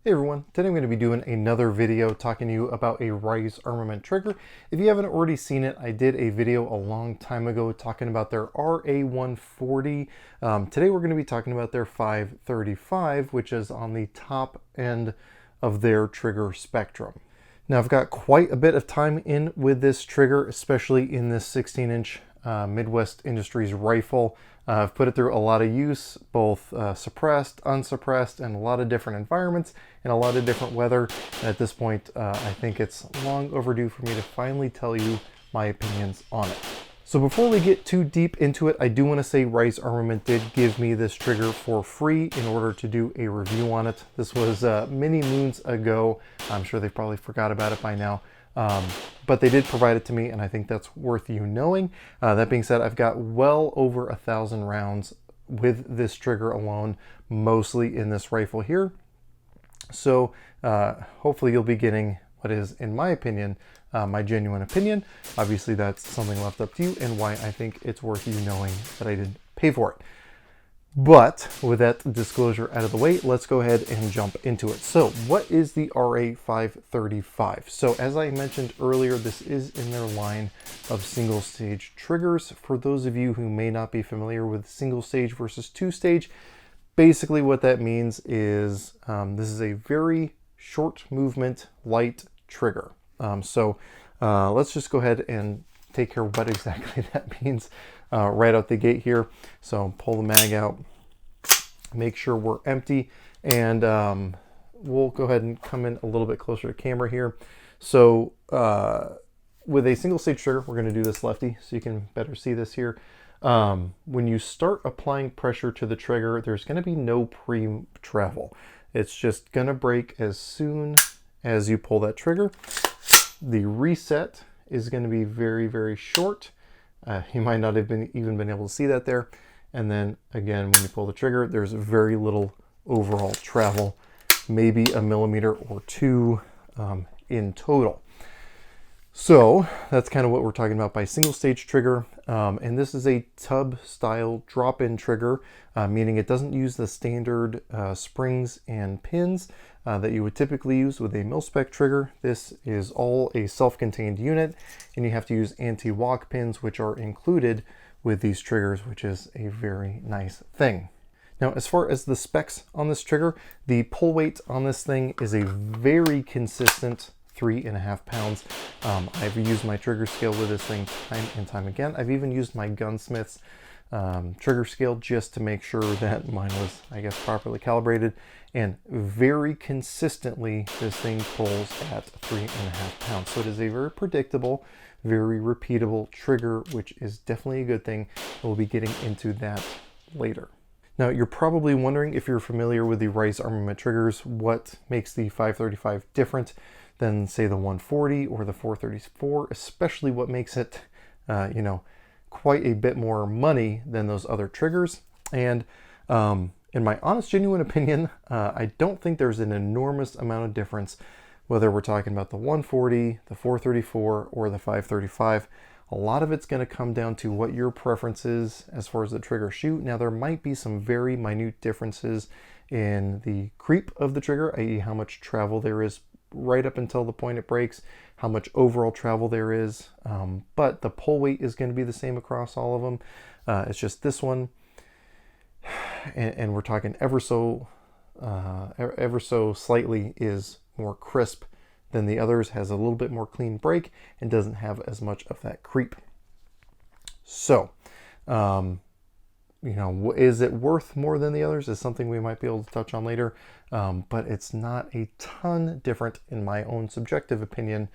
Hey everyone, today I'm going to be doing another video talking to you about a Rise Armament trigger. If you haven't already seen it, I did a video a long time ago talking about their RA-140. Today we're going to be talking about their 535, which is on the top end of their trigger spectrum. Now I've got quite a bit of time in with this trigger, especially in this 16-inch Midwest Industries rifle. I've put it through a lot of use, both suppressed, unsuppressed, and a lot of different environments and a lot of different weather. And at this point, I think it's long overdue for me to finally tell you my opinions on it. So before we get too deep into it, I do want to say Rise Armament did give me this trigger for free in order to do a review on it. This was many moons ago. I'm sure they probably forgot about it by now. But they did provide it to me, and I think that's worth you knowing. That being said, I've got well over 1,000 rounds with this trigger alone, mostly in this rifle here. So hopefully you'll be getting what is, in my opinion, my genuine opinion. Obviously that's something left up to you and why I think it's worth you knowing that I didn't pay for it. But with that disclosure out of the way, let's go ahead and jump into it. So what is the RA-535? So as I mentioned earlier, this is in their line of single stage triggers. For those of you who may not be familiar with single stage versus two stage, basically what that means is this is a very short movement, light trigger. Let's just go ahead and take care of what exactly that means right out the gate here. So pull the mag out, make sure we're empty, and we'll go ahead and come in a little bit closer to camera here. So with a single stage trigger, we're going to do this lefty so you can better see this here. When you start applying pressure to the trigger, there's going to be no pre-travel. It's just going to break as soon as you pull that trigger. The reset is going to be very, very short. You might not have even been able to see that there. And then again, when you pull the trigger, there's very little overall travel, maybe a millimeter or two in total. So that's kind of what we're talking about by single stage trigger. And this is a tub style drop-in trigger, meaning it doesn't use the standard springs and pins that you would typically use with a mil-spec trigger. This is all a self-contained unit, and you have to use anti-walk pins, which are included with these triggers, which is a very nice thing. Now, as far as the specs on this trigger, the pull weight on this thing is a very consistent 3.5 pounds. I've used my trigger scale with this thing time and time again. I've even used my gunsmith's trigger scale just to make sure that mine was, I guess, properly calibrated. And very consistently, this thing pulls at 3.5 pounds. So it is a very predictable, very repeatable trigger, which is definitely a good thing. We'll be getting into that later. Now, you're probably wondering, if you're familiar with the Rise Armament triggers, what makes the 535 different than, say, the 140 or the 434, especially what makes it, quite a bit more money than those other triggers. And in my honest, genuine opinion, I don't think there's an enormous amount of difference whether we're talking about the 140, the 434, or the 535. A lot of it's going to come down to what your preference is as far as the trigger shoot. Now, there might be some very minute differences in the creep of the trigger, i.e. how much travel there is right up until the point it breaks, how much overall travel there is, but the pull weight is going to be the same across all of them. It's just this one, and we're talking ever so slightly, is more crisp than the others, has a little bit more clean break, and doesn't have as much of that creep. So, is it worth more than the others is something we might be able to touch on later, but it's not a ton different in my own subjective opinion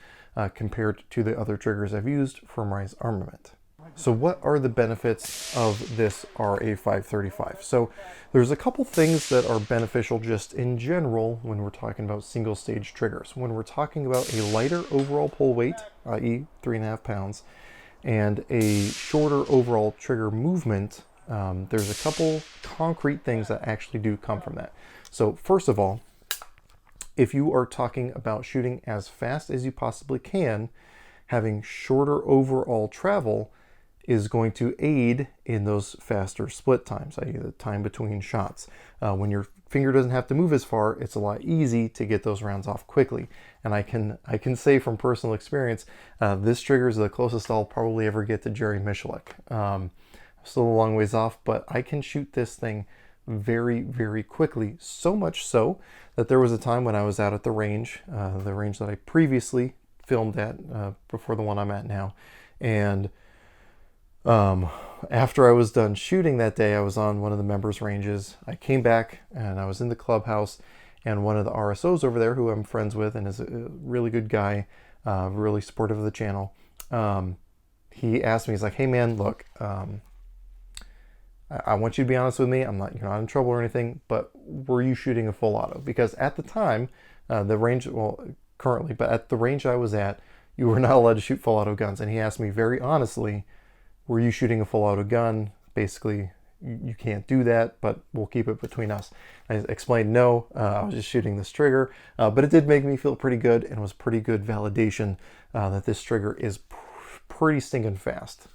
compared to the other triggers I've used from Rise Armament. So what are the benefits of this RA-535? So there's a couple things that are beneficial just in general when we're talking about single stage triggers. When we're talking about a lighter overall pull weight, i.e. 3.5 pounds, and a shorter overall trigger movement, there's a couple concrete things that actually do come from that. So first of all, if you are talking about shooting as fast as you possibly can, having shorter overall travel is going to aid in those faster split times, i.e. the time between shots. When you're finger doesn't have to move as far, it's a lot easy to get those rounds off quickly. And I can say from personal experience, this trigger is the closest I'll probably ever get to Jerry Miculek. Still a long ways off, but I can shoot this thing very, very quickly. So much so that there was a time when I was out at the range that I previously filmed at before the one I'm at now. And after I was done shooting that day, I was on one of the members' ranges. I came back and I was in the clubhouse, and one of the RSOs over there, who I'm friends with and is a really good guy, really supportive of the channel, he asked me, he's like, "Hey man, look, I want you to be honest with me. You're not in trouble or anything, but were you shooting a full auto?" Because at the time, the range, well, currently, but at the range I was at, you were not allowed to shoot full auto guns. And he asked me very honestly, were you shooting a full auto gun? Basically, you can't do that, but we'll keep it between us. I explained no, I was just shooting this trigger, but it did make me feel pretty good, and was pretty good validation that this trigger is pretty stinking fast.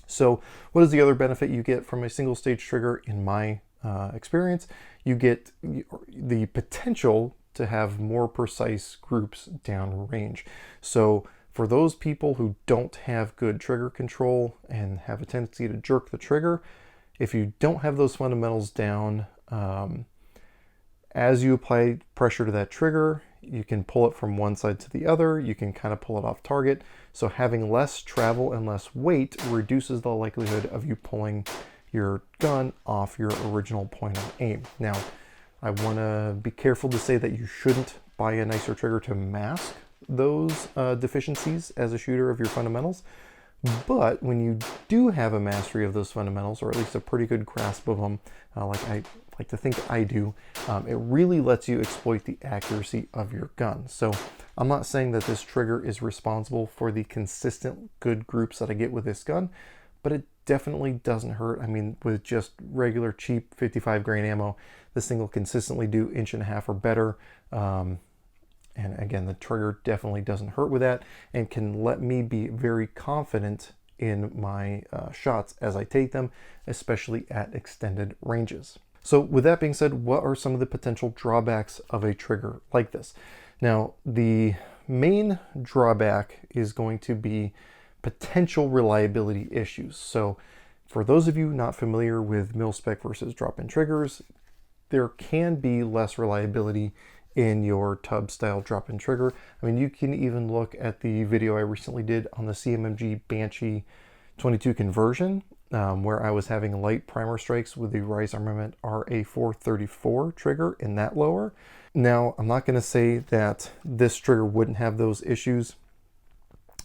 So what is the other benefit you get from a single stage trigger? In my experience, you get the potential to have more precise groups downrange. So for those people who don't have good trigger control and have a tendency to jerk the trigger, if you don't have those fundamentals down, as you apply pressure to that trigger, you can pull it from one side to the other. You can kind of pull it off target. So having less travel and less weight reduces the likelihood of you pulling your gun off your original point of aim. Now, I want to be careful to say that you shouldn't buy a nicer trigger to mask those deficiencies as a shooter of your fundamentals. But when you do have a mastery of those fundamentals, or at least a pretty good grasp of them, like I like to think I do, it really lets you exploit the accuracy of your gun. So I'm not saying that this trigger is responsible for the consistent good groups that I get with this gun, but it definitely doesn't hurt. I mean, with just regular cheap 55 grain ammo, this thing will consistently do 1.5 inches or better. And again, the trigger definitely doesn't hurt with that, and can let me be very confident in my shots as I take them, especially at extended ranges. So with that being said, what are some of the potential drawbacks of a trigger like this? Now, the main drawback is going to be potential reliability issues. So for those of you not familiar with mil-spec versus drop-in triggers, there can be less reliability in your tub style drop-in trigger. I mean, you can even look at the video I recently did on the CMMG Banshee 22 conversion, where I was having light primer strikes with the Rise Armament RA-535 trigger in that lower. Now, I'm not going to say that this trigger wouldn't have those issues,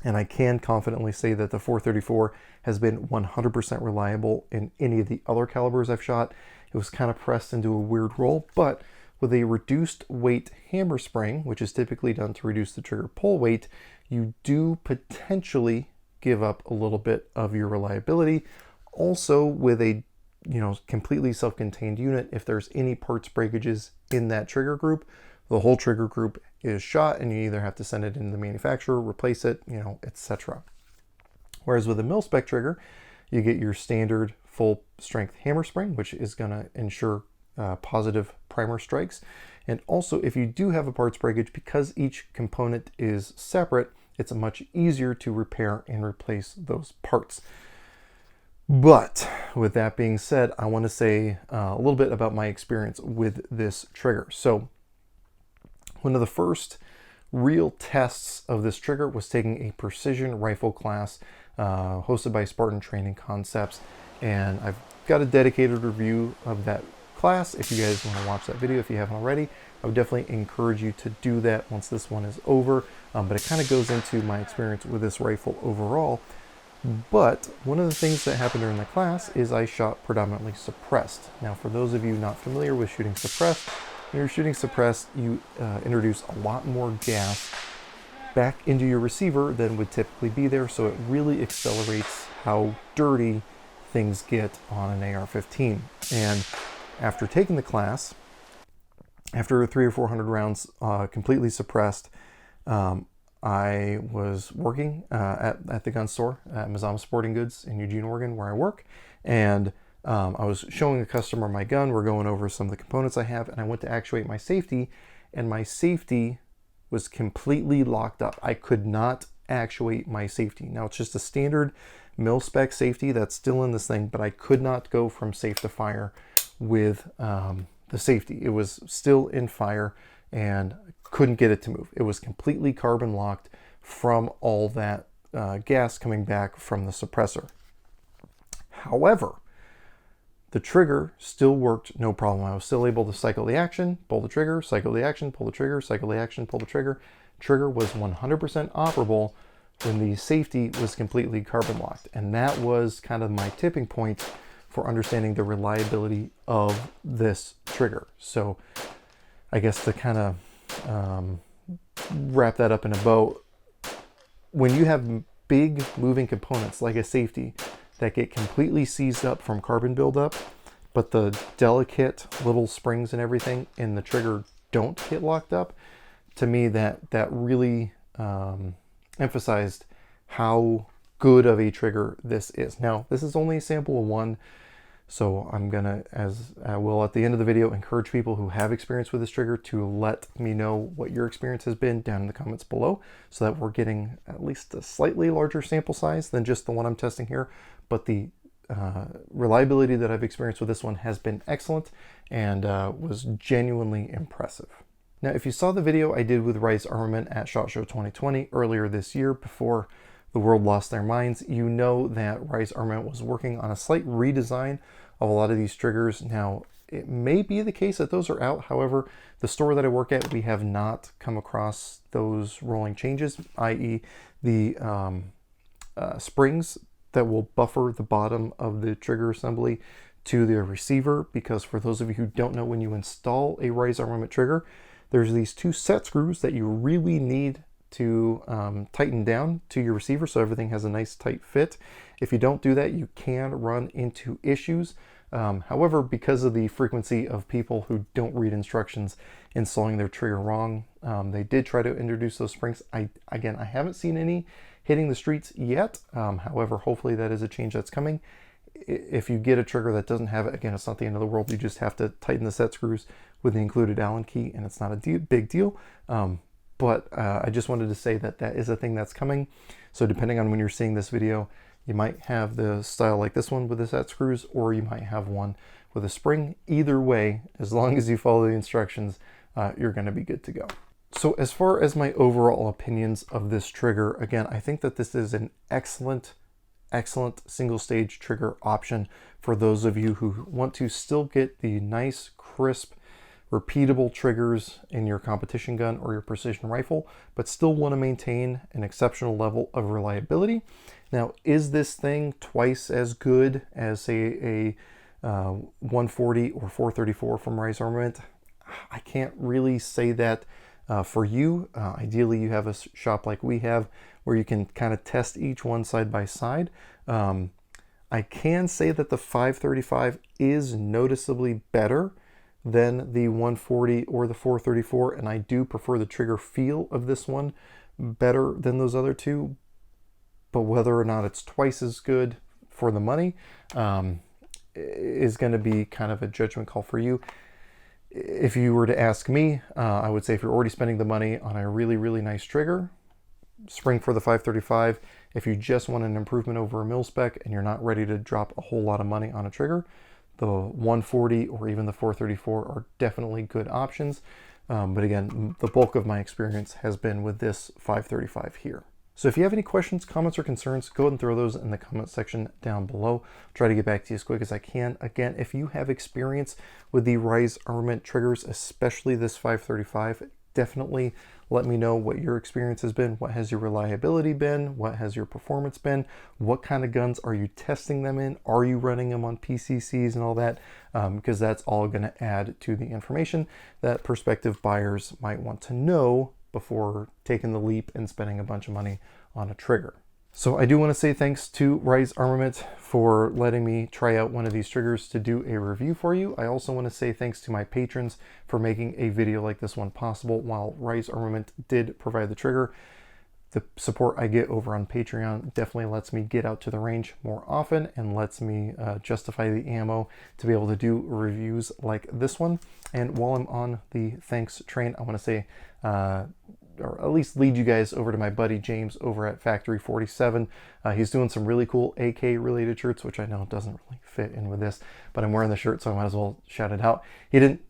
and I can confidently say that the 434 has been 100% reliable in any of the other calibers I've shot. It was kind of pressed into a weird roll, but with a reduced weight hammer spring, which is typically done to reduce the trigger pull weight, you do potentially give up a little bit of your reliability. Also, with a completely self-contained unit, if there's any parts breakages in that trigger group, the whole trigger group is shot, and you either have to send it in the manufacturer, replace it, etc. Whereas with a mil-spec trigger, you get your standard full strength hammer spring, which is going to ensure positive primer strikes. And also, if you do have a parts breakage, because each component is separate, it's much easier to repair and replace those parts. But with that being said, I want to say a little bit about my experience with this trigger. So one of the first real tests of this trigger was taking a precision rifle class hosted by Spartan Training Concepts, and I've got a dedicated review of that class. If you guys want to watch that video, if you haven't already, I would definitely encourage you to do that once this one is over. But it kind of goes into my experience with this rifle overall. But one of the things that happened during the class is I shot predominantly suppressed. Now, for those of you not familiar with shooting suppressed, when you're shooting suppressed, you introduce a lot more gas back into your receiver than would typically be there, so it really accelerates how dirty things get on an AR-15. And after taking the class, After 300 or 400 rounds completely suppressed, I was working at the gun store at Mazama Sporting Goods in Eugene, Oregon, where I work, and I was showing a customer my gun. We're going over some of the components I have, and I went to actuate my safety, and my safety was completely locked up. I could not actuate my safety. Now, it's just a standard mil-spec safety that's still in this thing, but I could not go from safe to fire with the safety. It was still in fire and couldn't get it to move. It was completely carbon locked from all that gas coming back from the suppressor. However, the trigger still worked no problem. I was still able to cycle the action, pull the trigger, cycle the action, pull the trigger, cycle the action, pull the trigger. Trigger was 100% operable when the safety was completely carbon locked. And that was kind of my tipping point for understanding the reliability of this trigger. So I guess to kind of wrap that up in a bow, when you have big moving components like a safety that get completely seized up from carbon buildup, but the delicate little springs and everything in the trigger don't get locked up, to me that really emphasized how good of a trigger this is. Now, this is only a sample of one, so I'm gonna, as I will at the end of the video, encourage people who have experience with this trigger to let me know what your experience has been down in the comments below, so that we're getting at least a slightly larger sample size than just the one I'm testing here. But the reliability that I've experienced with this one has been excellent and was genuinely impressive. Now, if you saw the video I did with Rise Armament at SHOT Show 2020 earlier this year, before the world lost their minds, you know that Rise Armament was working on a slight redesign of a lot of these triggers. Now, it may be the case that those are out. However, the store that I work at, we have not come across those rolling changes, i.e. the springs that will buffer the bottom of the trigger assembly to the receiver. Because for those of you who don't know, when you install a Rise Armament trigger, there's these two set screws that you really need to tighten down to your receiver so everything has a nice tight fit. If you don't do that, you can run into issues. However, because of the frequency of people who don't read instructions installing their trigger wrong, they did try to introduce those springs. I haven't seen any hitting the streets yet. However, hopefully that is a change that's coming. If you get a trigger that doesn't have it, again, it's not the end of the world. You just have to tighten the set screws with the included Allen key, and it's not a big deal. But I just wanted to say that that is a thing that's coming. So depending on when you're seeing this video, you might have the style like this one with the set screws, or you might have one with a spring. Either way, as long as you follow the instructions, you're going to be good to go. So as far as my overall opinions of this trigger, again, I think that this is an excellent single stage trigger option for those of you who want to still get the nice, crisp, repeatable triggers in your competition gun or your precision rifle, but still want to maintain an exceptional level of reliability. Now, is this thing twice as good as, say, a 140 or 434 from Rise Armament? I can't really say that for you. Ideally, you have a shop like we have where you can kind of test each one side by side. I can say that the 535 is noticeably better than the 140 or the 434, and I do prefer the trigger feel of this one better than those other two. But whether or not it's twice as good for the money is going to be kind of a judgment call for you. If you were to ask me, I would say if you're already spending the money on a really nice trigger, spring for the 535. If you just want an improvement over a mil-spec and you're not ready to drop a whole lot of money on a trigger, the 140 or even the 434 are definitely good options. But again, the bulk of my experience has been with this 535 here. So if you have any questions, comments, or concerns, go ahead and throw those in the comment section down below. I'll try to get back to you as quick as I can. Again, if you have experience with the Rise Armament triggers, especially this 535, definitely let me know what your experience has been. What has your reliability been? What has your performance been? What kind of guns are you testing them in? Are you running them on PCCs and all that? Because that's all going to add to the information that prospective buyers might want to know before taking the leap and spending a bunch of money on a trigger. So I do want to say thanks to Rise Armament for letting me try out one of these triggers to do a review for you. I also want to say thanks to my patrons for making a video like this one possible. While Rise Armament did provide the trigger, the support I get over on Patreon definitely lets me get out to the range more often and lets me justify the ammo to be able to do reviews like this one. And while I'm on the thanks train, I want to say, or at least lead you guys over to my buddy James over at Factory 47. He's doing some really cool AK related shirts, which I know doesn't really fit in with this, but I'm wearing the shirt, so I might as well shout it out. He didn't,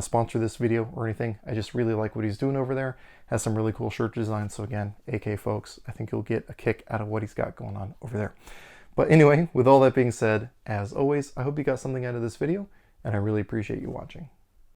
sponsor this video or anything. I just really like what he's doing over there. Has some really cool shirt designs. So again, AK folks, I think you'll get a kick out of what he's got going on over there. But anyway, with all that being said, as always, I hope you got something out of this video, and I really appreciate you watching.